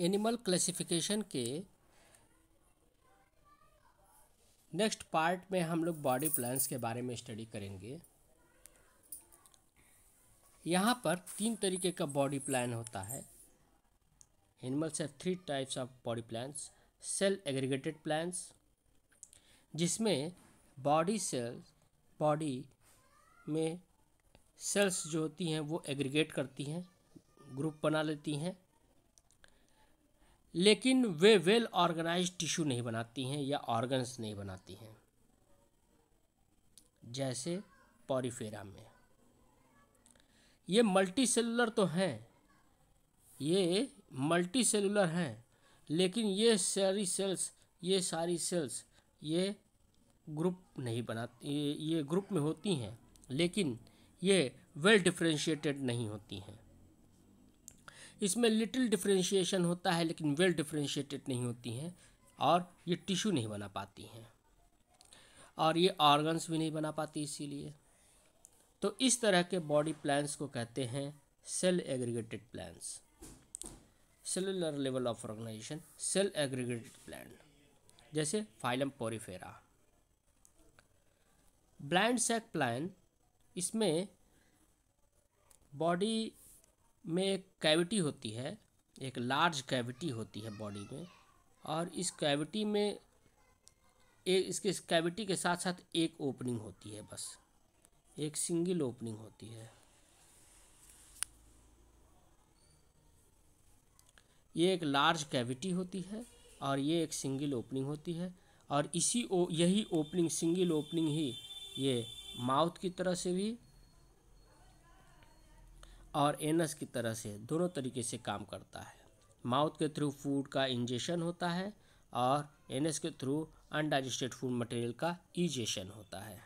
Animal classification के next part में हम लोग बॉडी प्लान्स के बारे में स्टडी करेंगे। यहाँ पर 3 तरीके का बॉडी प्लान होता है। Animals have 3 types of body plans. Cell aggregated plans, जिसमें बॉडी में सेल्स जो होती हैं वो एग्रीगेट करती हैं, ग्रुप बना लेती हैं, लेकिन वे वेल ऑर्गेनाइज्ड टिश्यू नहीं बनाती हैं या ऑर्गन्स नहीं बनाती हैं, जैसे पॉरीफेरा में। ये मल्टीसेलुलर तो हैं, लेकिन ये सारी सेल्स ये ग्रुप नहीं बनाती, ये ग्रुप में होती हैं लेकिन ये वेल डिफरेंशिएटेड नहीं होती हैं। इसमें लिटिल डिफरेंशिएशन होता है लेकिन वेल डिफरेंशिएटेड नहीं होती हैं, और ये टिश्यू नहीं बना पाती हैं और ये ऑर्गन्स भी नहीं बना पाती। इसीलिए तो इस तरह के बॉडी प्लान्स को कहते हैं cell aggregated plans. Cellular level of organisation, cell aggregated plan, जैसे phylum Porifera. Blind sac plan, इसमें बॉडी में एक कैविटी होती है, एक लार्ज कैविटी होती है बॉडी में, और इस कैविटी में इसके कैविटी के साथ साथ एक ओपनिंग होती है, बस एक सिंगल ओपनिंग होती है। ये एक लार्ज कैविटी होती है और ये एक सिंगल ओपनिंग होती है, और यही ओपनिंग, सिंगल ओपनिंग ही ये माउथ की तरह से भी और एनस की तरह से दोनों तरीके से काम करता है। माउथ के थ्रू फूड का इंजेशन होता है और एनस के थ्रू अनडाइजेस्टेड फूड मटेरियल का इजेशन होता है।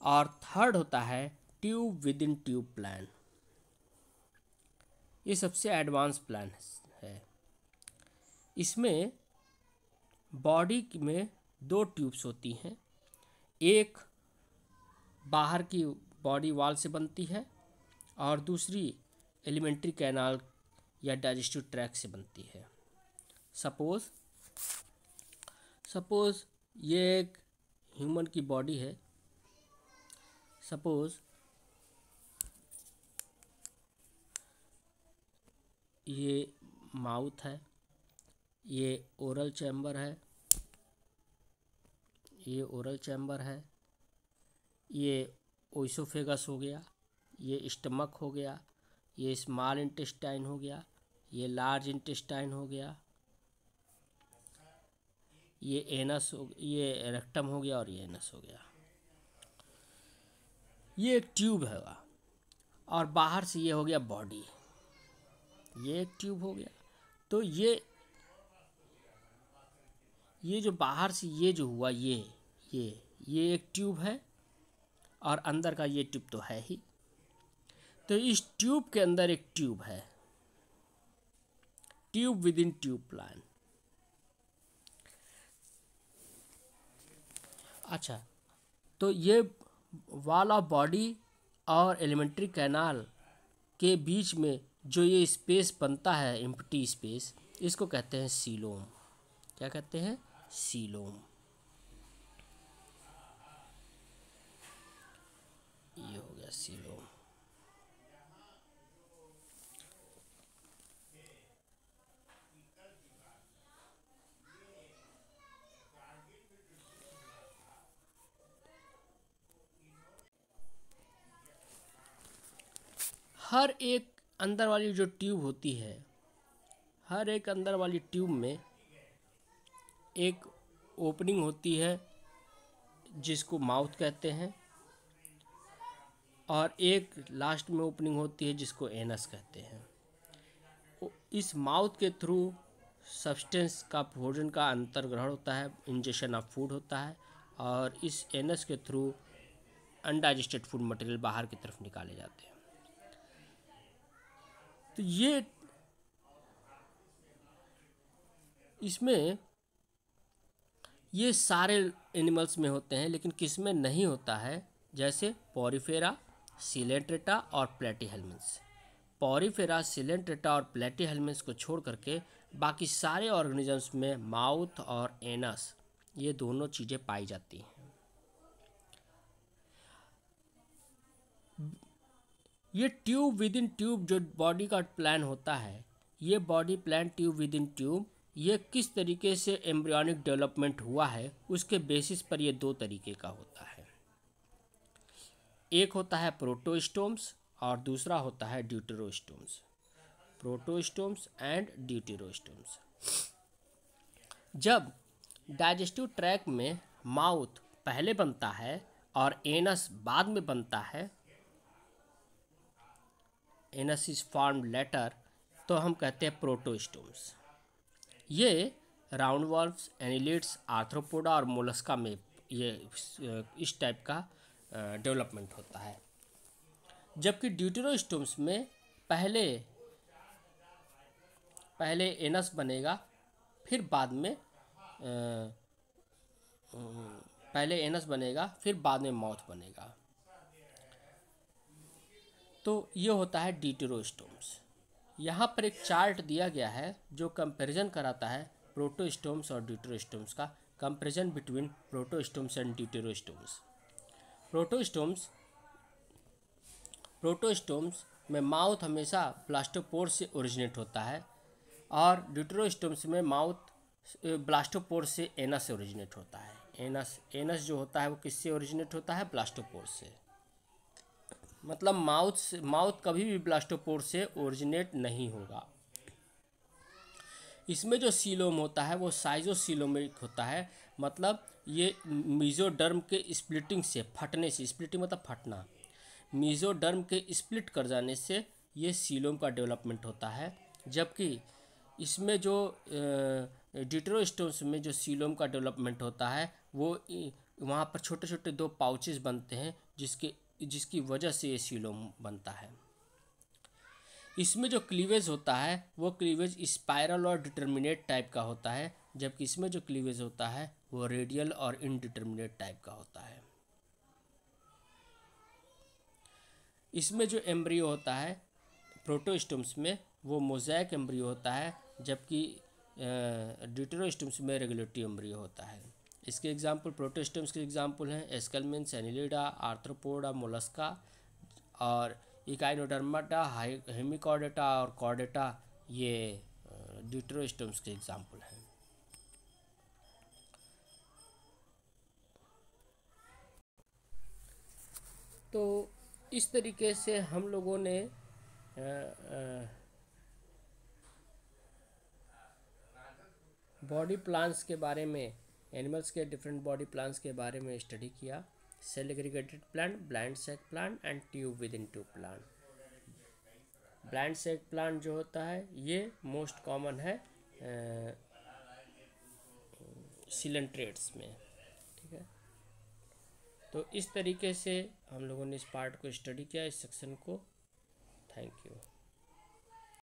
और थर्ड होता है tube within tube plan. ये सबसे एडवांस प्लान है। इसमें बॉडी में 2 ट्यूब्स होती हैं, एक बाहर की बॉडी वॉल से बनती है और दूसरी एलिमेंट्री कैनाल या डाइजेस्टिव ट्रैक्ट से बनती है। सपोज ये एक ह्यूमन की बॉडी है। सपोज ये माउथ है, ये ओरल चैम्बर है, ये ओइसोफेगस हो गया, ये स्टमक हो गया, ये स्मॉल इंटेस्टाइन हो गया, ये लार्ज इंटेस्टाइन हो गया, ये एनस हो, ये रेक्टम हो गया और ये एनस हो गया। ये एक ट्यूब है और बाहर से ये हो गया बॉडी, ये एक ट्यूब हो गया। तो ये जो बाहर से ये जो हुआ ये एक ट्यूब है और अंदर का ये ट्यूब तो है ही। तो इस ट्यूब के अंदर एक ट्यूब है, tube within tube plan. अच्छा, तो ये वॉल ऑफ बॉडी और एलिमेंट्री कैनाल के बीच में जो ये स्पेस बनता है, एम्प्टी स्पेस, इसको कहते हैं सीलोम। क्या कहते हैं? सीलोम। ये हो गया सीलोम। हर एक अंदर वाली जो ट्यूब होती है, हर एक अंदर वाली ट्यूब में एक ओपनिंग होती है जिसको माउथ कहते हैं, और एक लास्ट में ओपनिंग होती है जिसको एनस कहते हैं। इस माउथ के थ्रू सब्सटेंस का, भोजन का अंतर्ग्रहण होता है, इंजेशन ऑफ फूड होता है, और इस एनस के थ्रू अनडाइजेस्टेड फूड मटेरियल बाहर की तरफ निकाले जाते हैं। तो ये इसमें ये सारे एनिमल्स में होते हैं, लेकिन किस में नहीं होता है, जैसे पॉरीफेरा, सिलेंट्रेटा और प्लेटीहेल्मिन्थ। पॉरीफेरा, सिलेंट्रेटा और प्लेटीहेल्मिन्थ्स को छोड़ करके बाकी सारे ऑर्गेनिजम्स में माउथ और एनस ये दोनों चीज़ें पाई जाती हैं। ये ट्यूब विद इन ट्यूब जो बॉडी का प्लान होता है, ये body plan tube within tube, ये किस तरीके से एम्ब्रियोनिक डेवलपमेंट हुआ है उसके बेसिस पर ये दो तरीके का होता है। एक होता है प्रोटोस्टोम्स और दूसरा होता है ड्यूटेरोस्टोम्स। Protostomes and deuterostomes. जब डाइजेस्टिव ट्रैक में माउथ पहले बनता है और एनस बाद में बनता है, एनस इज फॉर्म्ड लेटर, तो हम कहते हैं प्रोटोस्टोम्स। ये राउंड वॉल्व्स, एनिलिड्स, आर्थ्रोपोडा और मोलस्का में ये इस टाइप का डेवलपमेंट होता है। जबकि ड्यूटेरोस्टोम्स में पहले एनस बनेगा, फिर बाद में पहले एनस बनेगा फिर बाद में माउथ बनेगा। तो ये होता है ड्यूटेरोस्टोम्स। यहाँ पर एक चार्ट दिया गया है जो कंपैरिजन कराता है प्रोटोस्टोम्स और ड्यूटेरोस्टोम्स का, comparison between protostomes and deuterostomes. Protostomes में माउथ हमेशा ब्लास्टोपोर से ओरिजिनेट होता है और ड्यूटेरोस्टोम्स में माउथ ब्लास्टोपोर से एनस से ओरिजिनेट होता है। एनस जो होता है वो किससे ओरिजिनेट होता है? ब्लास्टोपोर से। मतलब माउथ कभी भी ब्लास्टोपोर से ओरिजिनेट नहीं होगा। इसमें जो सीलोम होता है वो साइजोसीलोमिक होता है, मतलब ये मीजोडर्म के स्प्लिटिंग से, फटने से, स्प्लिटिंग मतलब फटना, मीजोडर्म के स्प्लिट कर जाने से ये सीलोम का डेवलपमेंट होता है। जबकि इसमें जो ड्यूटेरोस्टोम्स में जो सीलोम का डेवलपमेंट होता है वो वहाँ पर छोटे छोटे दो पाउचेस बनते हैं जिसकी वजह से ये सीलोम बनता है। इसमें जो क्लीवेज होता है वो क्लीवेज स्पाइरल और डिटर्मिनेट टाइप का होता है, जबकि इसमें जो क्लीवेज होता है वो रेडियल और इनडिटर्मिनेट टाइप का होता है। इसमें जो एम्ब्रियो होता है प्रोटोस्टोम्स में वो मोज़ेक एम्ब्रियो होता है, जबकि ड्यूटेरोस्टोम्स में रेगुलेटरी एम्ब्रियो होता है। इसके एग्जाम्पल, प्रोटोस्टोम्स के एग्जाम्पल हैं एस्केलमेंट्स, एनिलिडा, आर्थ्रोपोडा, मोलस्का और इकाइनोडर्माटा, हेमिकॉर्डेटा और कॉर्डेटा, ये ड्यूटेरोस्टोम्स के एग्जाम्पल हैं। तो इस तरीके से हम लोगों ने बॉडी प्लान्स के बारे में, एनिमल्स के डिफरेंट बॉडी प्लान्स के बारे में स्टडी किया। Cell aggregated plant, blind sac plant and tube within tube plant. Blind sac plant जो होता है ये मोस्ट कॉमन है सिलेंट्रेट्स में, ठीक है। तो इस तरीके से हम लोगों ने इस पार्ट को स्टडी किया, इस सेक्शन को। Thank you.